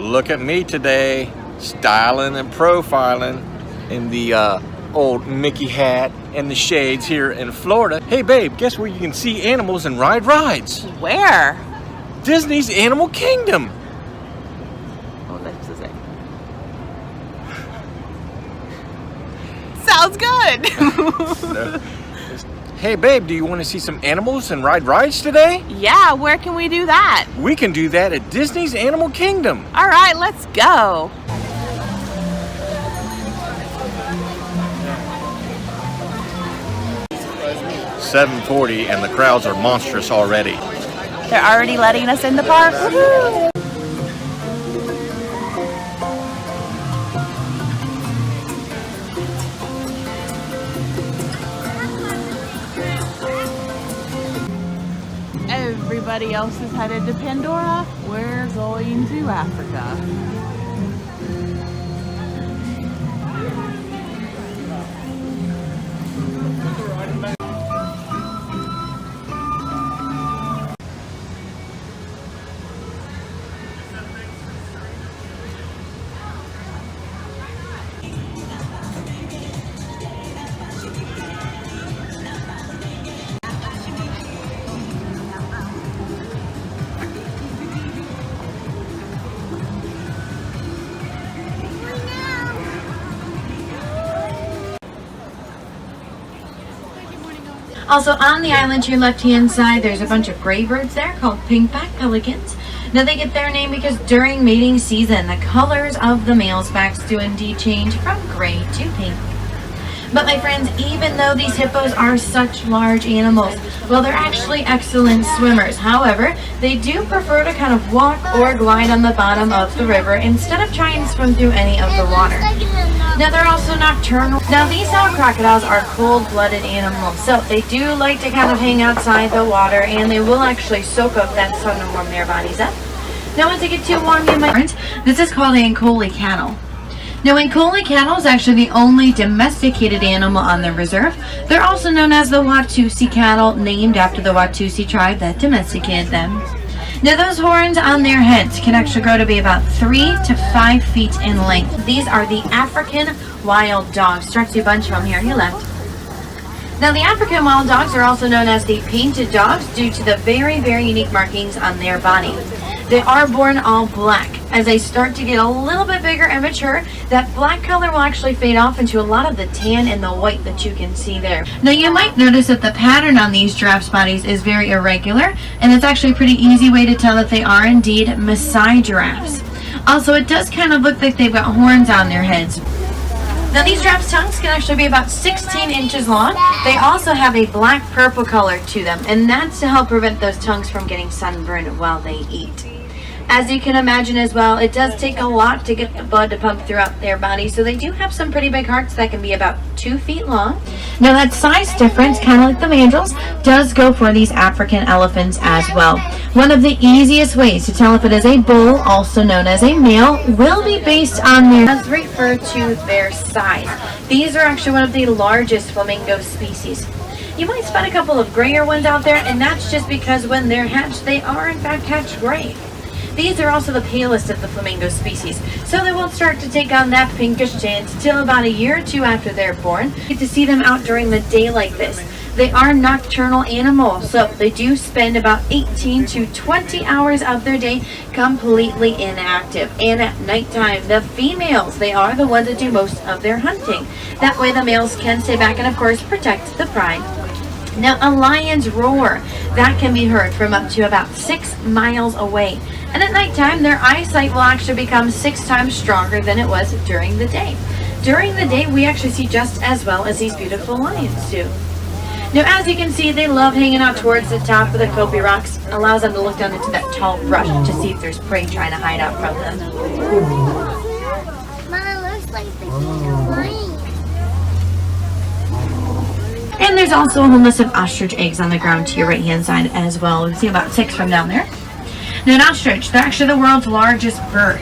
Look at me today, styling and profiling in the old Mickey hat and the shades here in Florida. Hey babe, guess where you can see animals and ride rides? Where? Disney's Animal Kingdom. Oh, that's the same. Sounds good. Hey babe, do you want to see some animals and ride rides today? Yeah, where can we do that? We can do that at Disney's Animal Kingdom. All right, let's go. $7:40 and the crowds are monstrous already. They're already letting us in the park. Woohoo! Everybody else is headed to Pandora. We're going to Africa. Also on the island to your left-hand side, there's a bunch of gray birds there called pink-back pelicans. Now they get their name because during mating season, the colors of the males' backs do indeed change from gray to pink. But my friends, even though these hippos are such large animals, well, they're actually excellent swimmers. However, they do prefer to kind of walk or glide on the bottom of the river instead of trying to swim through any of the water. Now they're also nocturnal. Now these crocodiles are cold-blooded animals, so they do like to kind of hang outside the water, and they will actually soak up that sun to warm their bodies up. Now once they get too warm, you might. This is called an Ankole cattle. Now Ankole cattle is actually the only domesticated animal on the reserve. They're also known as the Watusi cattle, named after the Watusi tribe that domesticated them. Now those horns on their heads can actually grow to be about 3 to 5 feet in length. These are the African wild dogs. Stretch a bunch of them here on your left. Now the African wild dogs are also known as the painted dogs due to the very, very unique markings on their body. They are born all black. As they start to get a little bit bigger and mature, that black color will actually fade off into a lot of the tan and the white that you can see there. Now you might notice that the pattern on these giraffes' bodies is very irregular, and it's actually a pretty easy way to tell that they are indeed Maasai giraffes. Also, it does kind of look like they've got horns on their heads. Now these giraffes' tongues can actually be about 16 inches long. They also have a black-purple color to them, and that's to help prevent those tongues from getting sunburned while they eat. As you can imagine as well, it does take a lot to get the blood to pump throughout their body, so they do have some pretty big hearts that can be about 2 feet long. Now that size difference, kind of like the mandrills, does go for these African elephants as well. One of the easiest ways to tell if it is a bull, also known as a male, will be based on their refer to their size. These are actually one of the largest flamingo species. You might spot a couple of grayer ones out there, and that's just because when they're hatched, they are in fact hatched gray. These are also the palest of the flamingo species, so they won't start to take on that pinkish tint until about a year or two after they're born. You get to see them out during the day like this. They are nocturnal animals, so they do spend about 18 to 20 hours of their day completely inactive. And at nighttime, the females, they are the ones that do most of their hunting. That way the males can stay back and of course protect the pride. Now a lion's roar, that can be heard from up to about 6 miles away. And at nighttime, their eyesight will actually become 6 times stronger than it was during the day. During the day, we actually see just as well as these beautiful lions do. Now, as you can see, they love hanging out towards the top of the Kopi rocks. Allows them to look down into that tall brush to see if there's prey trying to hide out from them. Mama, looks like the lion. And there's also a whole list of ostrich eggs on the ground to your right-hand side as well. You can see about 6 from down there. Now, an ostrich, they're actually the world's largest bird.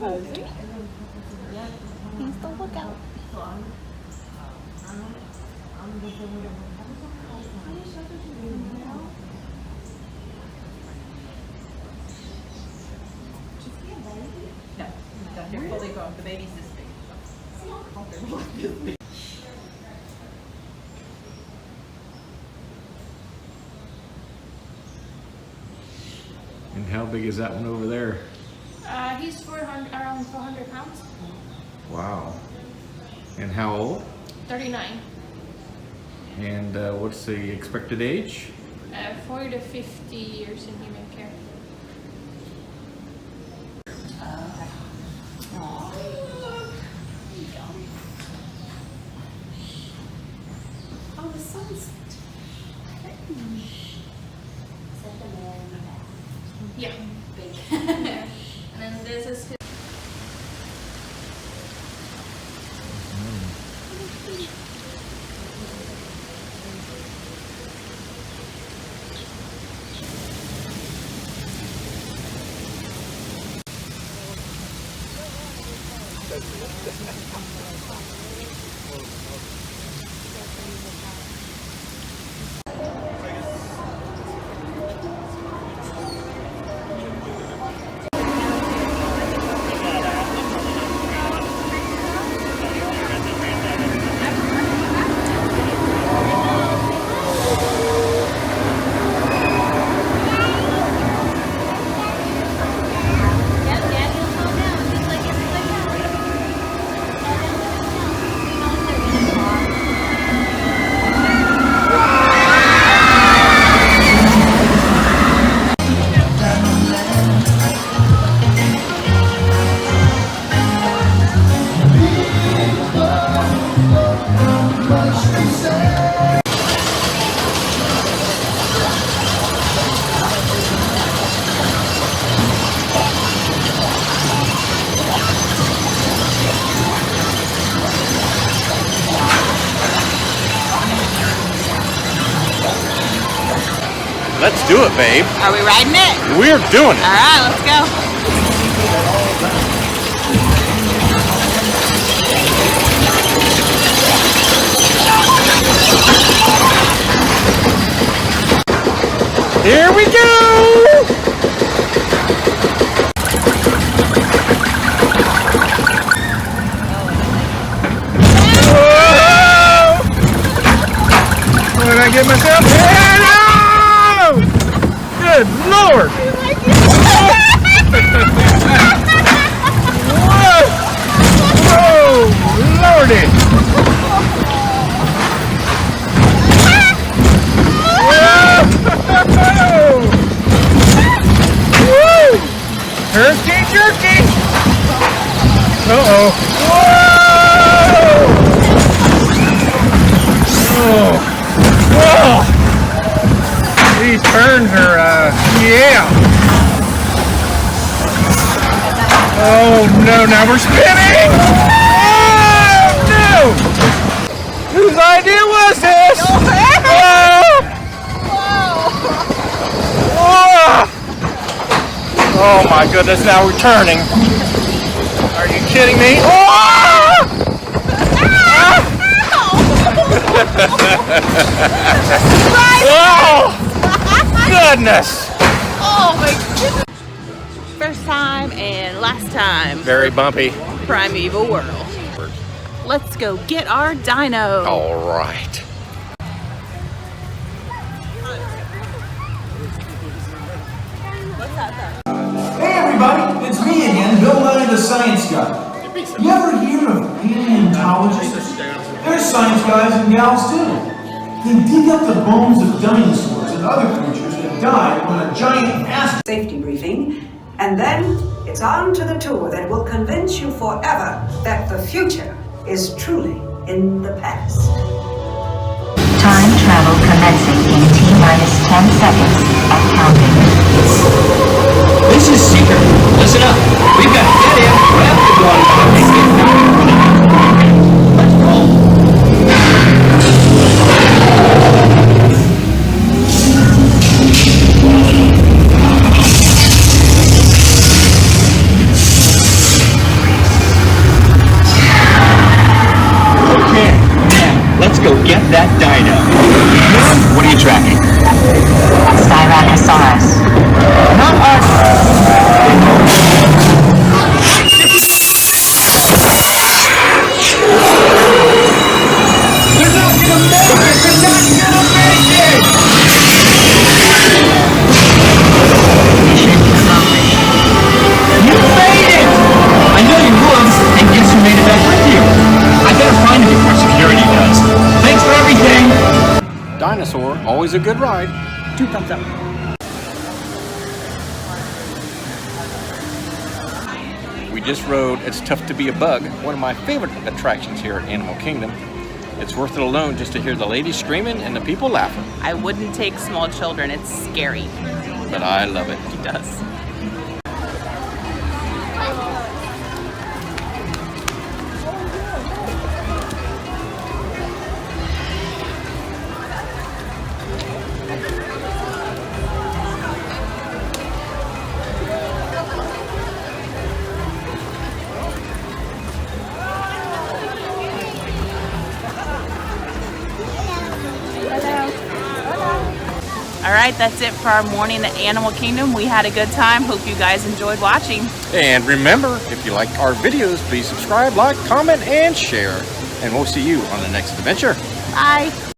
cozy. He's the lookout. No, they're fully grown. The baby's this big. And how big is that one over there? He's around 400 pounds. Wow. And how old? 39. And what's the expected age? 40 to 50 years in human care. Oh, the sun's Yeah. Big. And then this is his. Let's do it, babe. Are we riding it? We're doing it. All right, let's go. Here we go! Whoa! What did I get myself? Hello! Good Lord! Whoa! Whoa! Lordy! Woo! Hurricane jerky! Uh-oh. Whoa! Oh. Whoa! These turns are, yeah. Oh no, now we're spinning! Oh no! Whose idea was this? Oh! Oh my goodness, now we're turning. Are you kidding me? Oh! Oh! Goodness! Oh my goodness. First time and last time. Very bumpy. Primeval Whirl. Let's go get our dino. All right. Hey everybody, it's me again, Bill Nye the Science Guy. You ever hear of paleontologists? They're science guys and gals too. They dig up the bones of dinosaurs and other creatures that died when a giant asteroid. Safety briefing, and then it's on to the tour that will convince you forever that the future is truly in the past. Time travel commencing in T-10 seconds and counting. This is Seeker. Listen up. We've got to get in, grab the gun, and get down. Let's roll. was a good ride. 2 thumbs up. We just rode It's Tough to Be a Bug, one of my favorite attractions here at Animal Kingdom. It's worth it alone just to hear the ladies screaming and the people laughing. I wouldn't take small children. It's scary. But I love it. He does. All right, that's it for our morning at Animal Kingdom. We had a good time. Hope you guys enjoyed watching. And remember, if you like our videos, please subscribe, like, comment, and share. And we'll see you on the next adventure. Bye.